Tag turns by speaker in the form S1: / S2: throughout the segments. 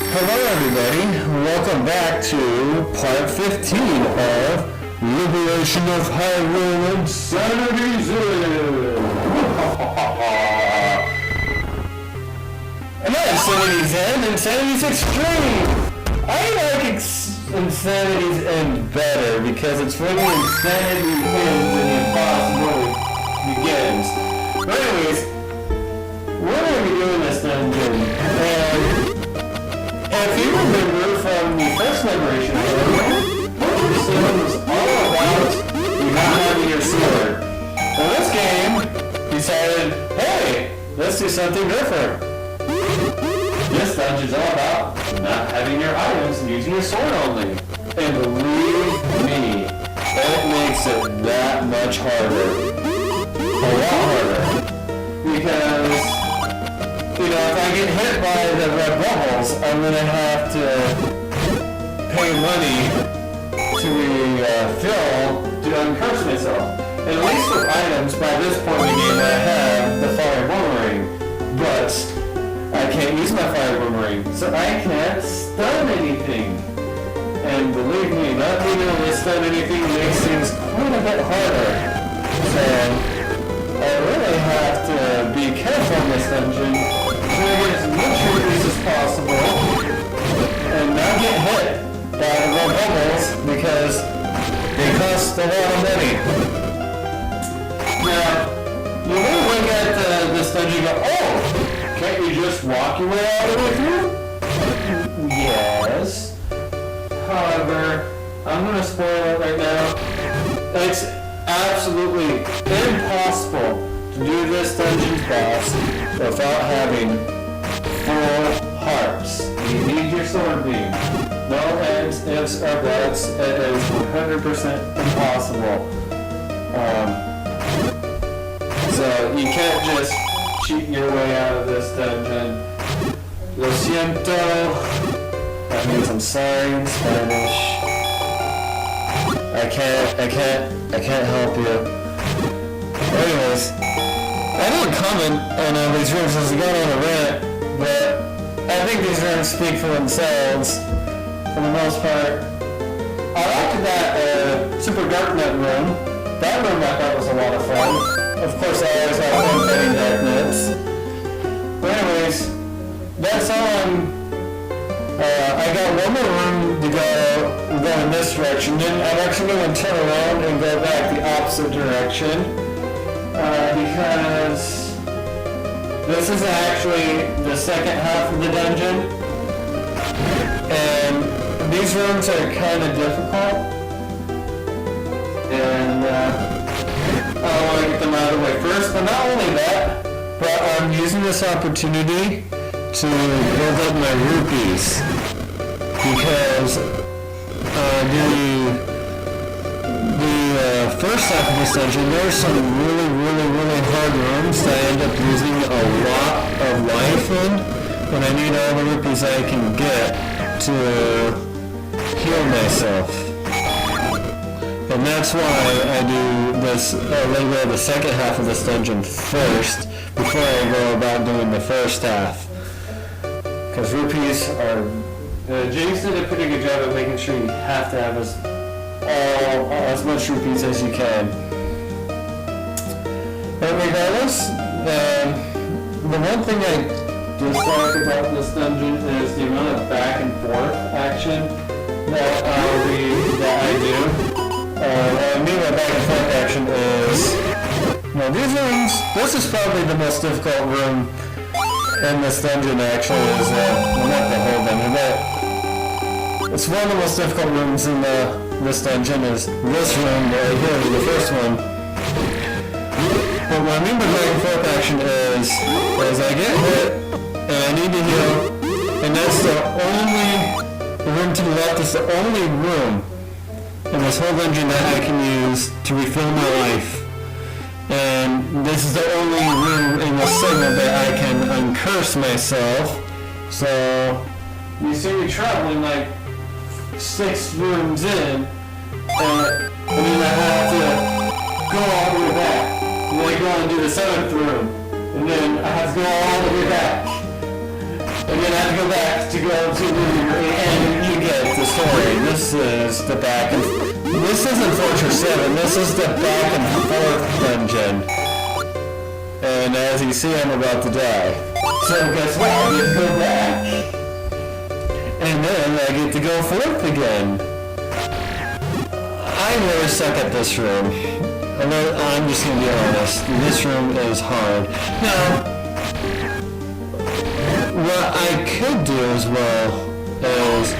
S1: Hello everybody, welcome back to part 15 of Liberation of Hyrule Insanity Zen. And not Insanity Zen, Insanity's Extreme. I like Insanity's End better because it's when the insanity ends and the impossible begins. But anyways, we're going to be doing this dungeon, and if you remember from the first Liberation video, what we said was all about you not having your sword. Well, this game decided, hey, let's do something different. This dungeon's all about not having your items and using your sword only. And believe me, it makes it that much harder. A lot harder. Because if I get hit by the red bubbles, I'm going to have to pay money to refill to uncurse myself. And at least with items, by this point in the game, I have the fire boomerang. But I can't use my fire boomerang, so I can't stun anything. And believe me, not being able to stun anything makes things quite a bit harder. So I really have to be careful in this dungeon. Get as much release as possible and not get hit by the red bubbles because they cost a lot of money. Now, you may look at this dungeon and go, oh, can't you just walk your way all the way through? Yes. However, I'm going to spoil it right now. It's absolutely impossible to do this dungeon's boss without having full hearts. You need your sword beam. No ands, ifs, or buts. It is 100% impossible. So you can't just cheat your way out of this dungeon. Lo siento. That means I'm sorry in Spanish. I can't help you. Anyways, I didn't comment on these rooms as I got on a rant, but I think these rooms speak for themselves for the most part. I liked that Super Dark Net room. That room I thought was a lot of fun. Of course, I always have fun fighting Dark Nets. But anyways, that's all I got one more room to go in this direction. Then I'm actually going to turn around and go back the opposite direction. Because this is actually the second half of the dungeon, and these rooms are kind of difficult, and I want to get them out of the way first. But not only that, but I'm using this opportunity to build up my rupees, because the first half of this dungeon, there's some really hard rooms that I end up using a lot of life in, and I need all the rupees I can get to heal myself. And that's why I do this, the second half of this dungeon first, before I go about doing the first half. Because rupees are... James did a pretty good job of making sure you have to have as much rupees as you can. But regardless, the one thing I dislike about this dungeon is the amount of back and forth action that I do. What I mean by back and forth action is, these rooms, this is probably the most difficult room in this dungeon actually, is, well, not the whole dungeon, but it's one of the most difficult rooms in this dungeon is this room right here, the first one. But what I mean by back and forth action is I get hit and I need to heal, and that's the room to the left is the only room in this whole dungeon that I can use to refill my life. And this is the only room in this segment that I can uncurse myself. So you see me traveling like 6 rooms in, and then I have to go all the way back. And then I go and do the 7th room, and then I have to go all the way back. And then I have to go back to go to and you get the story. This is the back and this isn't Fortress 7, this is the back and forth dungeon. And as you see, I'm about to die. So guess what? I get to go back. And then I get to go forth again. I really suck at this room. I'm just gonna be honest. This room is hard. Now, what I could do as well is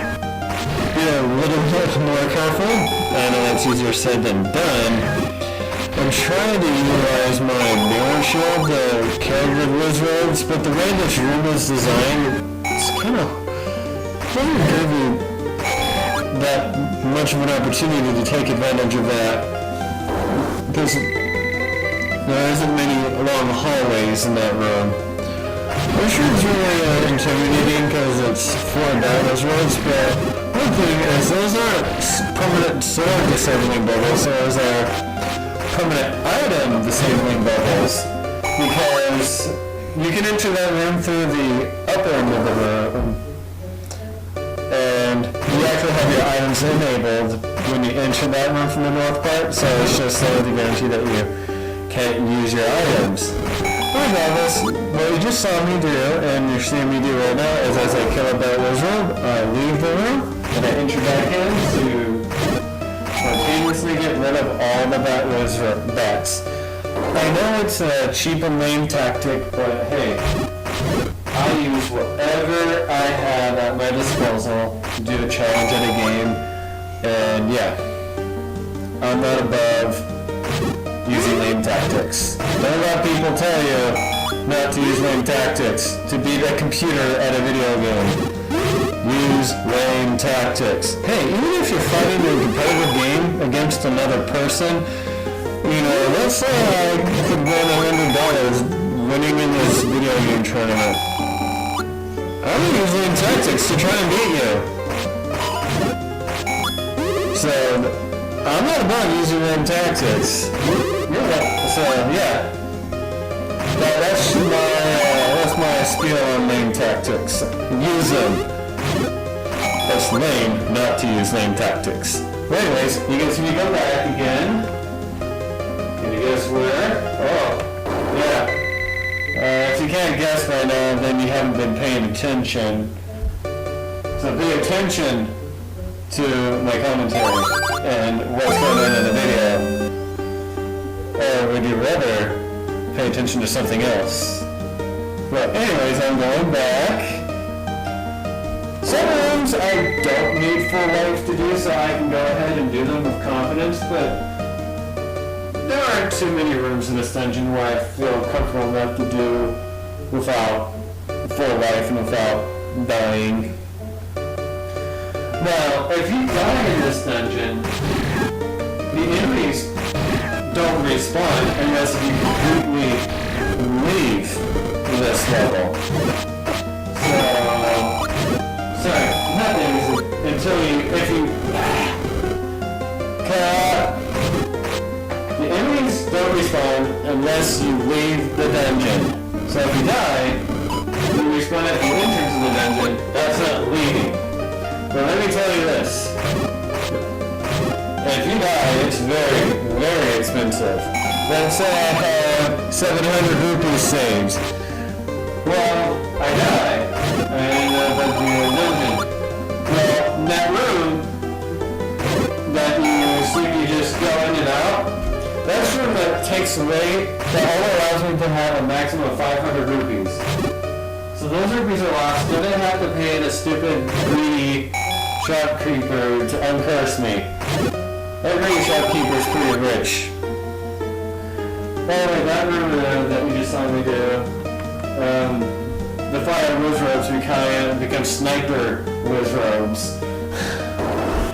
S1: be a little bit more careful. I know that's easier said than done. I'm trying to utilize my mirror shield to kill the wizards, but the way this room is designed, it's kind of doesn't give you that much of an opportunity to take advantage of that, because there isn't many long hallways in that room. This room's really intimidating because it's 4 damage rolls, but one thing is those aren't permanent sword disabling bubbles, those are permanent item disabling bubbles, because you can enter that room through the upper end of the room, and you actually have your items enabled when you enter that room from the north part, so it's just to guarantee that you can't use your items. Regardless, what you just saw me do, and you're seeing me do right now, is as I kill a bat wizard, I leave the room, and I enter back in to spontaneously get rid of all the bat wizard bats. I know it's a cheap and lame tactic, but hey, I use whatever I have at my disposal to do a challenge at a game, and yeah, I'm not above using lame tactics. Don't let people tell you not to use lame tactics. To beat a computer at a video game, use lame tactics. Hey, even if you're fighting in a competitive game against another person, you know, let's say I could win $100 winning in this video game tournament. I'm gonna use lame tactics to try and beat you. So, I'm not about using lame tactics. So yeah, that's my spiel on lame tactics. Use them. That's lame not to use lame tactics. But anyways, you can see me go back again. Can you guess where? Oh, yeah. If you can't guess by now, then you haven't been paying attention. So pay attention to my commentary and what's going on in the video. Or would you rather pay attention to something else? Well, anyways, I'm going back. Some rooms I don't need full life to do, so I can go ahead and do them with confidence, but there aren't too many rooms in this dungeon where I feel comfortable enough to do without full life and without dying. Now, if you die in this dungeon, the enemies don't respawn unless you completely leave this level. Sorry, nothing until if you... The enemies don't respawn unless you leave the dungeon. So if you die, you respawn at the entrance of the dungeon, that's not leaving. But let me tell you this. If you die, it's very, very expensive. Let's say I have 700 rupees saved. Well, I die. I end up at the dungeon. Well, that room that you just go in and out, that's room that takes away, that only allows me to have a maximum of 500 rupees. So those rupees are lost. Then I have to pay the stupid, greedy shopkeeper to uncurse me. That greedy shopkeeper's pretty rich. Anyway, that room that we just saw me do, the fire wizards become sniper wizards.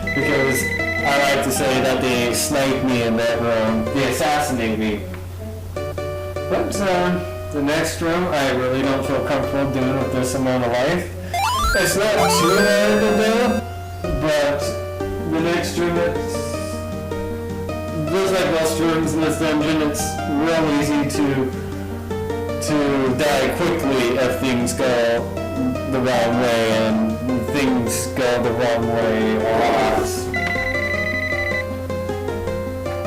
S1: Because I like to say that they snipe me in that room. They assassinate me. But the next room, I really don't feel comfortable doing with this amount of life. It's not too hard to do, but the next room, just like most rooms in this dungeon, it's real easy to die quickly if things go the wrong way and things go the wrong way a lot.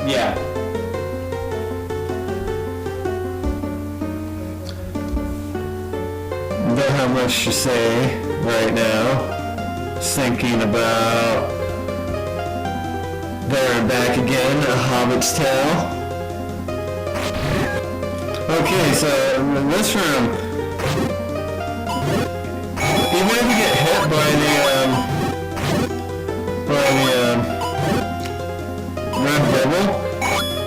S1: Yeah. Don't have much to say right now. Just thinking about There and Back Again, A Hobbit's Tale. Okay, so in this room, even if you get hit by the red bubble,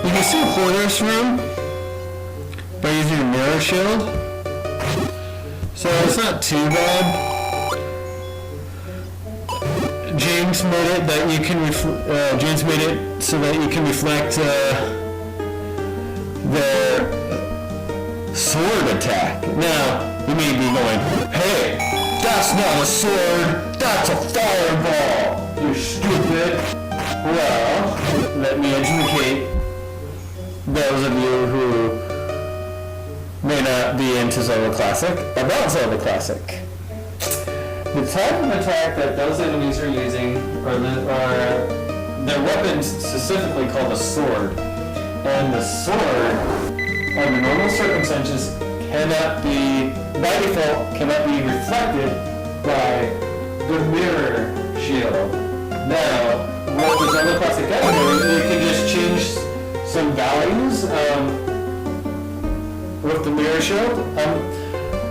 S1: you can still clear this room by using a mirror shield. So it's not too bad. James made it that you can James made it so that you can reflect their sword attack. Now you may be going, "Hey, that's not a sword. That's a fireball. You stupid." Well, let me educate those of you who may not be into Zelda Classic about Zelda Classic. The type of attack that those enemies are using are their weapons specifically called a sword. And the sword, under normal circumstances, by default, cannot be reflected by the mirror shield. Now, what the Zelda Classic does is you can just change some values with the mirror shield.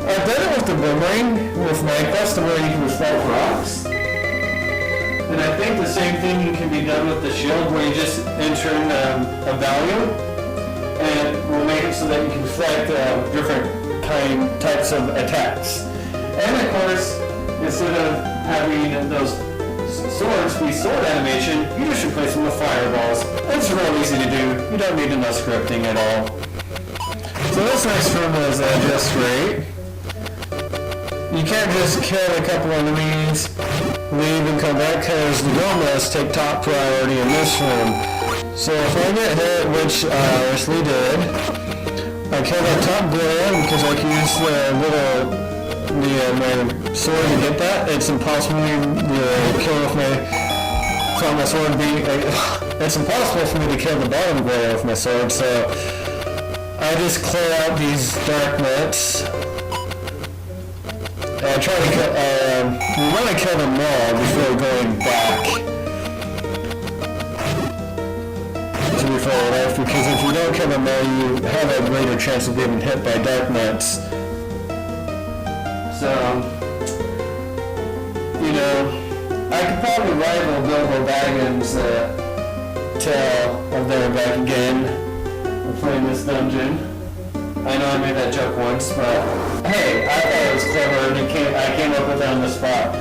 S1: I've done it with the boomerang, with Minecraft, where you can reflect rocks. And I think the same thing can be done with the shield, where you just enter in a value, and we'll make it so that you can reflect different types of attacks. And of course, instead of having those swords be sword animation, you just replace them with fireballs. It's real easy to do. You don't need enough scripting at all. So this next room is just great. You can't just kill a couple enemies, leave and come back, because the Gomas take top priority in this room. So if I get hit, which I obviously did, I kill that top glare because I can use my sword to get that. It's impossible to kill with my sword. It's impossible for me to kill the bottom glare with my sword, so I just clear out these dark nets. I try to kill, we want to kill them all before going back to be full life, because if you don't kill them all, you have a greater chance of getting hit by dark nets. So, I could probably rival Bilbo Baggins' tale of There and Back Again of playing this dungeon. I know I made that joke once, but hey, I thought it was clever, and I came up with it on the spot.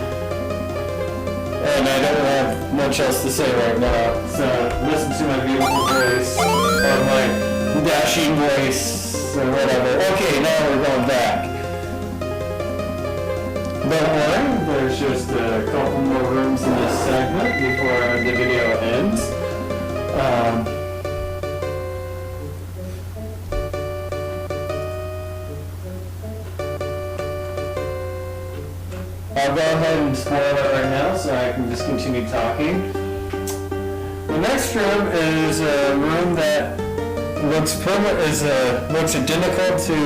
S1: And I don't have much else to say right now, so listen to my beautiful voice, or my dashing voice, or whatever. Okay, now we're going back. Don't worry, there's just a couple more rooms in this segment before the video ends. I'll go ahead and spoil it right now so I can just continue talking. The next room is a room that looks identical to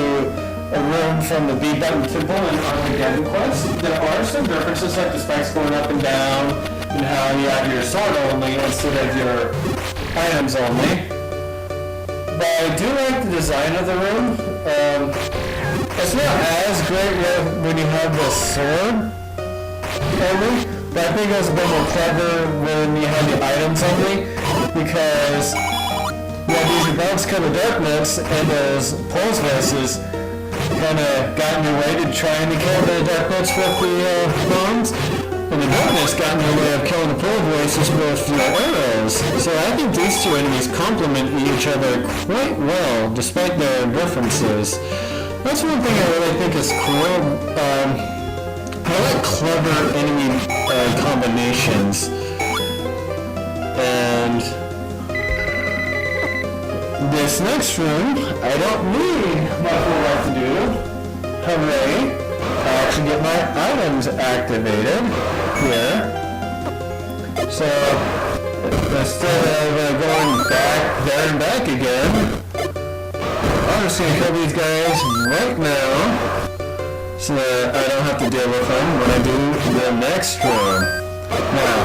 S1: a room from the B-Button Temple in Armageddon Quest. There are some differences, like the spikes going up and down, and how you have your sword only instead of your items only. But I do like the design of the room. It's not as great when you have the sword only, but I think it was a bit more clever when you had the items only, because these bounce kind of darkness and those pulse voices kind of got in your way to trying to kill the darkness with the bombs, and the darkness got in your way of killing the pull voices with your arrows. So I think these two enemies complement each other quite well, despite their differences. That's one thing I really think is cool. I like clever enemy combinations. And this next room, I don't need my full life to do. Hooray. I actually get my items activated here. So instead of going back there and back again, I'm just going to kill these guys right now so that I don't have to deal with them when I do the next room. Now,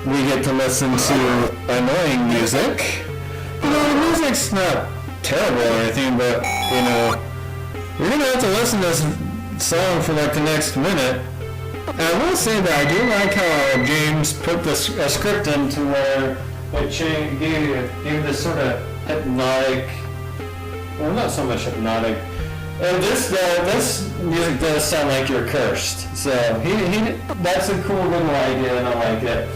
S1: we get to listen to annoying music. You know, the music's not terrible or anything, but, you know, you're going to have to listen to this song for like the next minute. And I will say that I do like how James put this a script into where it gave this sort of hypnotic, well, not so much hypnotic. And this music does sound like you're cursed. So that's a cool little idea, and I like it.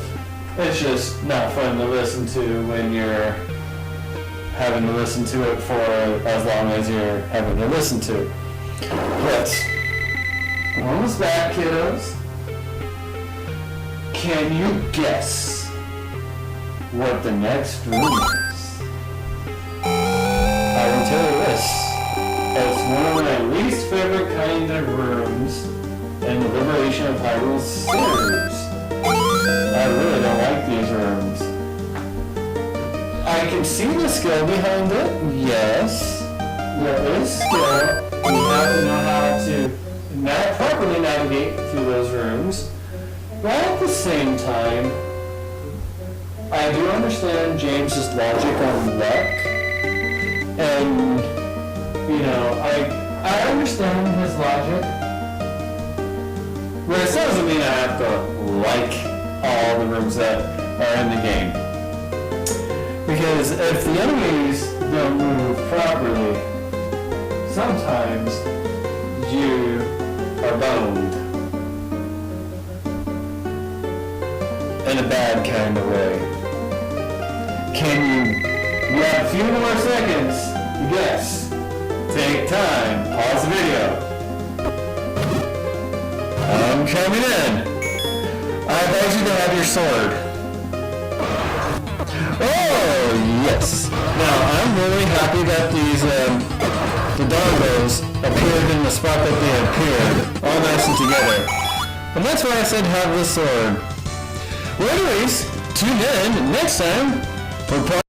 S1: It's just not fun to listen to when you're having to listen to it for as long as you're having to listen to it. But we're almost back, kiddos. Can you guess what the next room is? I will tell you this. It's one of my least favorite kind of rooms in the Liberation of Hyrule series. I really don't like these rooms. I can see the skill behind it, yes. There is skill. You have to know how to properly navigate through those rooms. But at the same time, I do understand James's logic on luck. And, you know, I understand his logic. But it doesn't mean I have to like all the rooms that are in the game. Because if the enemies don't move properly, sometimes you are boned. In a bad kind of way. You have a few more seconds to guess. Take time, pause the video. I'm coming in. I advise you to have your sword. Oh, yes. Now, I'm really happy that these, the doggos appeared in the spot that they appeared, all nice and together. And that's why I said have the sword. Well, anyways, tune in next time for part